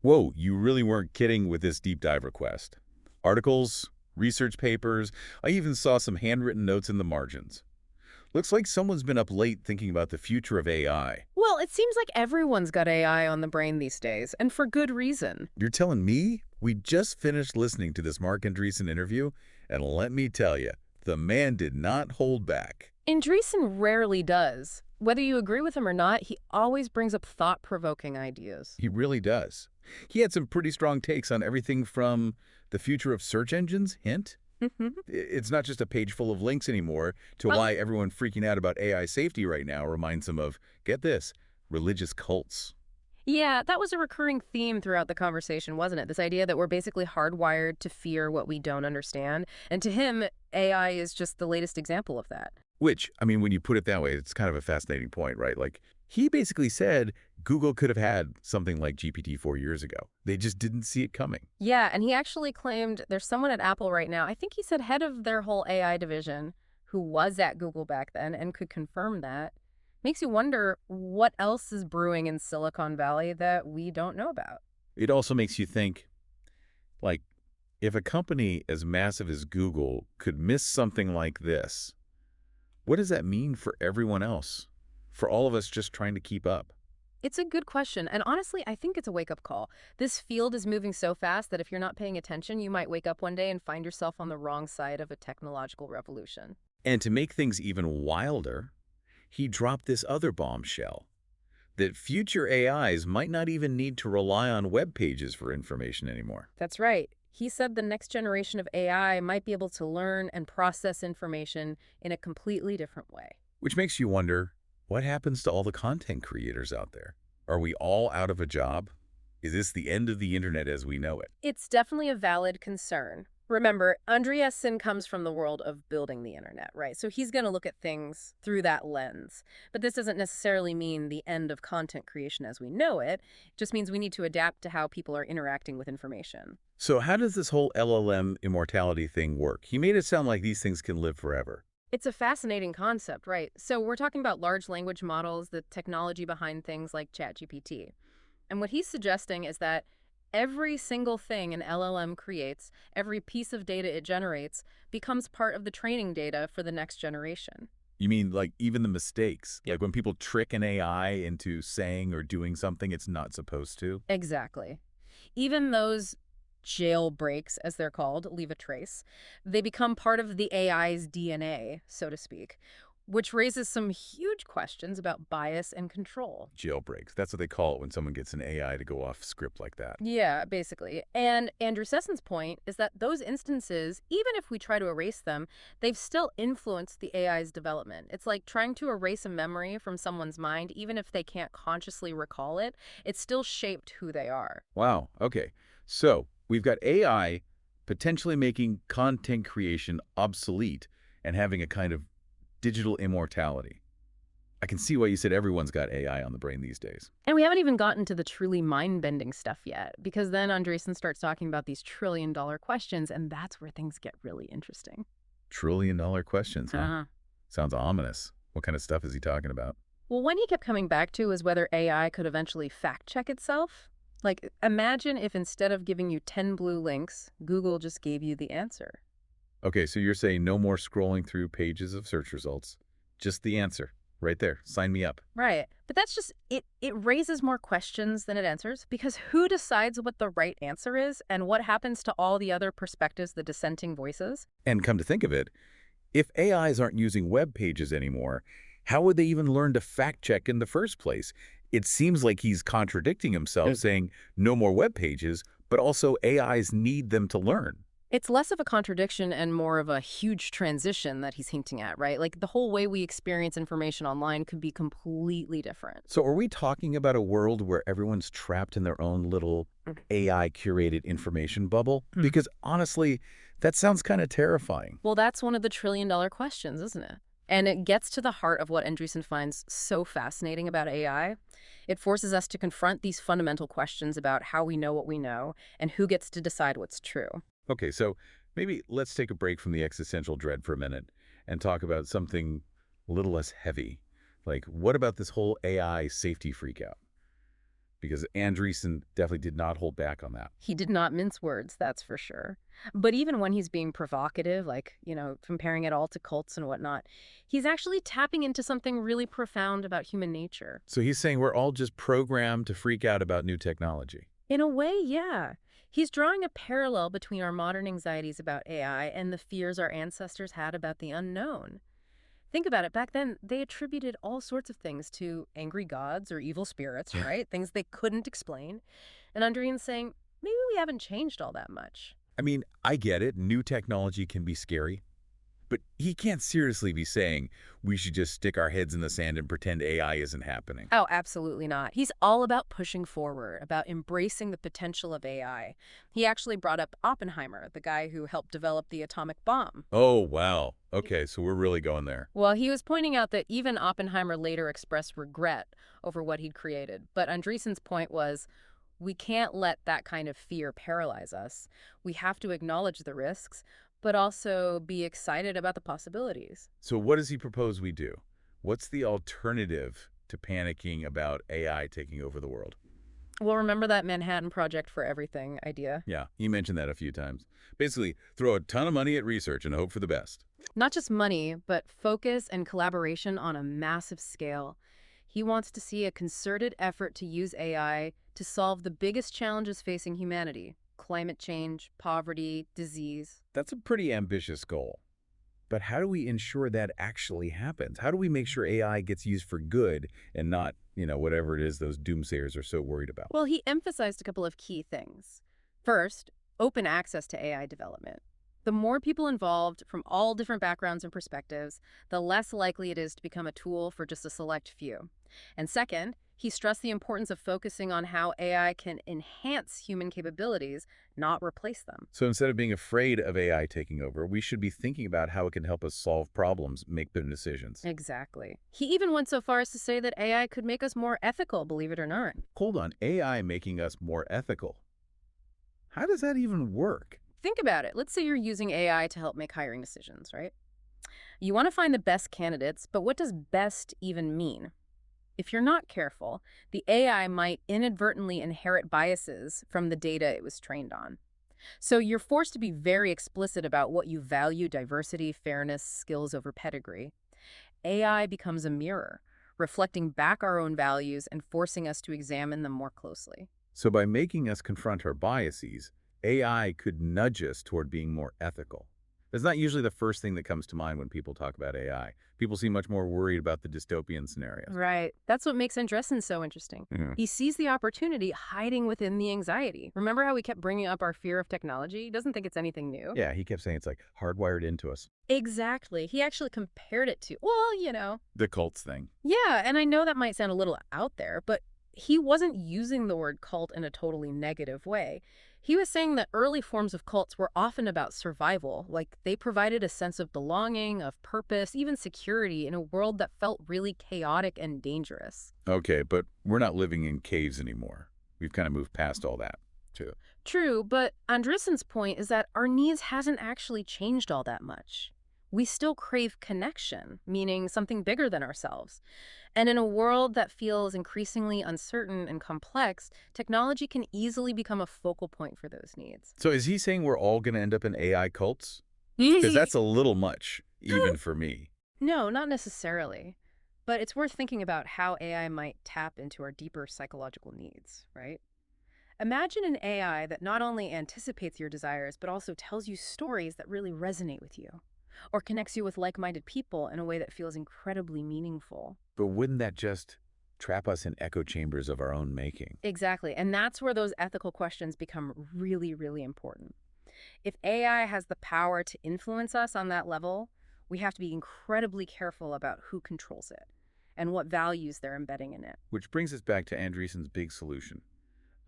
Whoa, you really weren't kidding with this deep dive request. Articles, research papers, I even saw some handwritten notes in the margins. Looks like someone's been up late thinking about the future of AI. Well, it seems like everyone's got AI on the brain these days, and for good reason. You're telling me? We just finished listening to this Marc Andreessen interview, and let me tell you, the man did not hold back. Andreessen rarely does. Whether you agree with him or not, he always brings up thought-provoking ideas. He really does. He had some pretty strong takes on everything from the future of search engines, hint. It's not just a page full of links anymore, to Well, why everyone freaking out about AI safety right now reminds him of, get this, religious cults. yeah, that was a recurring theme throughout the conversation, wasn't it? This idea that we're basically hardwired to fear what we don't understand. And to him, AI is just the latest example of that. Which, I mean, when you put it that way, it's kind of a fascinating point, right? Like, he basically said Google could have had something like GPT 4 years ago. They just didn't see it coming. Yeah, and he actually claimed there's someone at Apple right now, I think he said head of their whole AI division, who was at Google back then and could confirm that. Makes you wonder what else is brewing in Silicon Valley that we don't know about. It also makes you think, like, if a company as massive as Google could miss something like this, what does that mean for everyone else? For all of us just trying to keep up? It's a good question, and honestly, I think it's a wake-up call. This field is moving so fast that if you're not paying attention, you might wake up one day and find yourself on the wrong side of a technological revolution. And to make things even wilder, he dropped this other bombshell, that future AIs might not even need to rely on web pages for information anymore. That's right. He said the next generation of AI might be able to learn and process information in a completely different way. Which makes you wonder, what happens to all the content creators out there? Are we all out of a job? Is this the end of the internet as we know it? It's definitely a valid concern. Remember, Andreessen comes from the world of building the internet, right? So he's going to look at things through that lens. But this doesn't necessarily mean the end of content creation as we know it. It just means we need to adapt to how people are interacting with information. So how does this whole LLM immortality thing work? He made it sound like these things can live forever. It's a fascinating concept, right? So we're talking about large language models, the technology behind things like ChatGPT. And what he's suggesting is that every single thing an LLM creates, every piece of data it generates, becomes part of the training data for the next generation. You mean like even the mistakes? Like when people trick an AI into saying or doing something it's not supposed to? Exactly. Even those jailbreaks, as they're called, leave a trace. They become part of the AI's DNA, so to speak, which raises some huge questions about bias and control. Jailbreaks. That's what they call it when someone gets an AI to go off script like that. Yeah, basically. And Andrew Sesson's point is that those instances, even if we try to erase them, they've still influenced the AI's development. It's like trying to erase a memory from someone's mind, even if they can't consciously recall it, it's still shaped who they are. Wow. Okay. So we've got AI potentially making content creation obsolete and having a kind of digital immortality. I can see why you said everyone's got AI on the brain these days. And we haven't even gotten to the truly mind-bending stuff yet, because then Andreessen starts talking about these trillion-dollar questions, and that's where things get really interesting. Trillion-dollar questions, huh? Uh-huh. Sounds ominous. What kind of stuff is he talking about? Well, one he kept coming back to is whether AI could eventually fact-check itself. Like, imagine if instead of giving you 10 blue links, Google just gave you the answer. Okay, so you're saying no more scrolling through pages of search results. Just the answer. Right there. Sign me up. Right. But that's just, it raises more questions than it answers, because who decides what the right answer is, and what happens to all the other perspectives, the dissenting voices? And come to think of it, if AIs aren't using web pages anymore, how would they even learn to fact check in the first place? It seems like he's contradicting himself, saying no more web pages, but also AIs need them to learn. It's less of a contradiction and more of a huge transition that he's hinting at, right? Like the whole way we experience information online could be completely different. So are we talking about a world where everyone's trapped in their own little AI-curated information bubble? Because honestly, that sounds kind of terrifying. Well, that's one of the trillion-dollar questions, isn't it? And it gets to the heart of what Andreessen finds so fascinating about AI. It forces us to confront these fundamental questions about how we know what we know and who gets to decide what's true. Okay, so maybe let's take a break from the existential dread for a minute and talk about something a little less heavy. Like, what about this whole AI safety freakout? because Andreessen definitely did not hold back on that. He did not mince words, that's for sure. But even when he's being provocative, like, comparing it all to cults and whatnot, he's actually tapping into something really profound about human nature. So he's saying we're all just programmed to freak out about new technology. In a way, yeah. He's drawing a parallel between our modern anxieties about AI and the fears our ancestors had about the unknown. Think about it. Back then, they attributed all sorts of things to angry gods or evil spirits, Yeah. right? Things they couldn't explain. And Andreessen saying, maybe we haven't changed all that much. I mean, I get it. New technology can be scary. But he can't seriously be saying we should just stick our heads in the sand and pretend AI isn't happening. Oh, absolutely not. He's all about pushing forward, about embracing the potential of AI. He actually brought up Oppenheimer, the guy who helped develop the atomic bomb. Oh, wow. Okay, so we're really going there. Well, he was pointing out that even Oppenheimer later expressed regret over what he'd created. But Andreessen's point was, we can't let that kind of fear paralyze us. We have to acknowledge the risks, but also be excited about the possibilities. So what does he propose we do? What's the alternative to panicking about AI taking over the world? Well, remember that Manhattan Project for Everything idea? Yeah, he mentioned that a few times. Basically, throw a ton of money at research and hope for the best. Not just money, but focus and collaboration on a massive scale. He wants to see a concerted effort to use AI to solve the biggest challenges facing humanity: climate change, poverty, disease. That's a pretty ambitious goal. But how do we ensure that actually happens? How do we make sure AI gets used for good and not, whatever it is those doomsayers are so worried about? Well, he emphasized a couple of key things. First, open access to AI development. The more people involved from all different backgrounds and perspectives, the less likely it is to become a tool for just a select few. And second, he stressed the importance of focusing on how AI can enhance human capabilities, not replace them. So instead of being afraid of AI taking over, we should be thinking about how it can help us solve problems, make better decisions. Exactly. He even went so far as to say that AI could make us more ethical, believe it or not. Hold on, AI making us more ethical. How does that even work? Think about it. Let's say you're using AI to help make hiring decisions, right? You want to find the best candidates, but what does best even mean? If you're not careful, the AI might inadvertently inherit biases from the data it was trained on. So you're forced to be very explicit about what you value: diversity, fairness, skills over pedigree. AI becomes a mirror, reflecting back our own values and forcing us to examine them more closely. So by making us confront our biases, AI could nudge us toward being more ethical. That's not usually the first thing that comes to mind when people talk about AI. People seem much more worried about the dystopian scenarios. Right. That's what makes Andreessen so interesting. Yeah. He sees the opportunity hiding within the anxiety. Remember how we kept bringing up our fear of technology? He doesn't think it's anything new. Yeah, he kept saying it's like hardwired into us. Exactly. He actually compared it to, well, The cults thing. Yeah, and I know that might sound a little out there, but he wasn't using the word cult in a totally negative way. He was saying that early forms of cults were often about survival, like they provided a sense of belonging, of purpose, even security in a world that felt really chaotic and dangerous. Okay, but we're not living in caves anymore. We've kind of moved past all that, too. True, but Andreessen's point is that our needs hasn't actually changed all that much. We still crave connection, meaning something bigger than ourselves. And in a world that feels increasingly uncertain and complex, technology can easily become a focal point for those needs. So is he saying we're all going to end up in AI cults? Because that's a little much, even for me. No, not necessarily. But it's worth thinking about how AI might tap into our deeper psychological needs, right? Imagine an AI that not only anticipates your desires, but also tells you stories that really resonate with you, or connects you with like-minded people in a way that feels incredibly meaningful. But wouldn't that just trap us in echo chambers of our own making? Exactly, and that's where those ethical questions become really, really important. If AI has the power to influence us on that level, we have to be incredibly careful about who controls it and what values they're embedding in it. Which brings us back to Andreessen's big solution,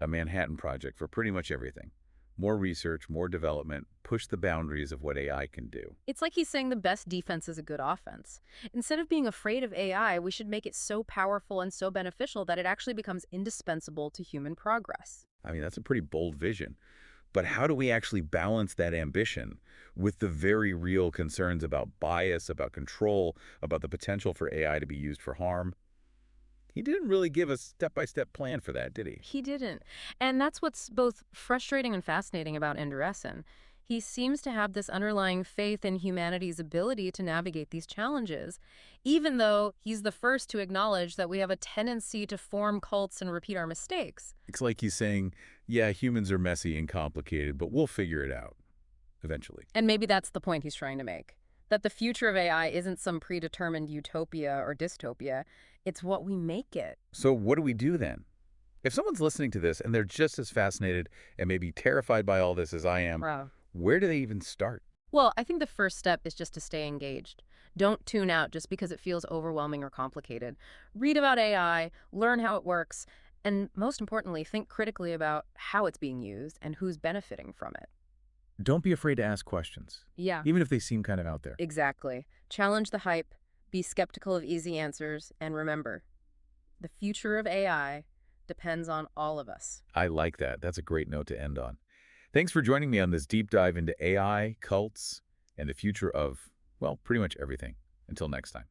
a Manhattan Project for pretty much everything. More research, more development, push the boundaries of what AI can do. It's like he's saying the best defense is a good offense. Instead of being afraid of AI, we should make it so powerful and so beneficial that it actually becomes indispensable to human progress. I mean, that's a pretty bold vision. But how do we actually balance that ambition with the very real concerns about bias, about control, about the potential for AI to be used for harm? He didn't really give a step-by-step plan for that, did he? He didn't. And that's what's both frustrating and fascinating about Andreessen. He seems to have this underlying faith in humanity's ability to navigate these challenges, even though he's the first to acknowledge that we have a tendency to form cults and repeat our mistakes. It's like he's saying, yeah, humans are messy and complicated, but we'll figure it out eventually. And maybe that's the point he's trying to make, that the future of AI isn't some predetermined utopia or dystopia. It's what we make it. So what do we do then? If someone's listening to this and they're just as fascinated and maybe terrified by all this as I am, Wow. where do they even start? Well, I think the first step is just to stay engaged. Don't tune out just because it feels overwhelming or complicated. Read about AI, learn how it works, and most importantly, think critically about how it's being used and who's benefiting from it. Don't be afraid to ask questions, Yeah, even if they seem kind of out there. exactly. Challenge the hype, be skeptical of easy answers, and remember, the future of AI depends on all of us. I like that. That's a great note to end on. Thanks for joining me on this deep dive into AI, cults, and the future of, well, pretty much everything. Until next time.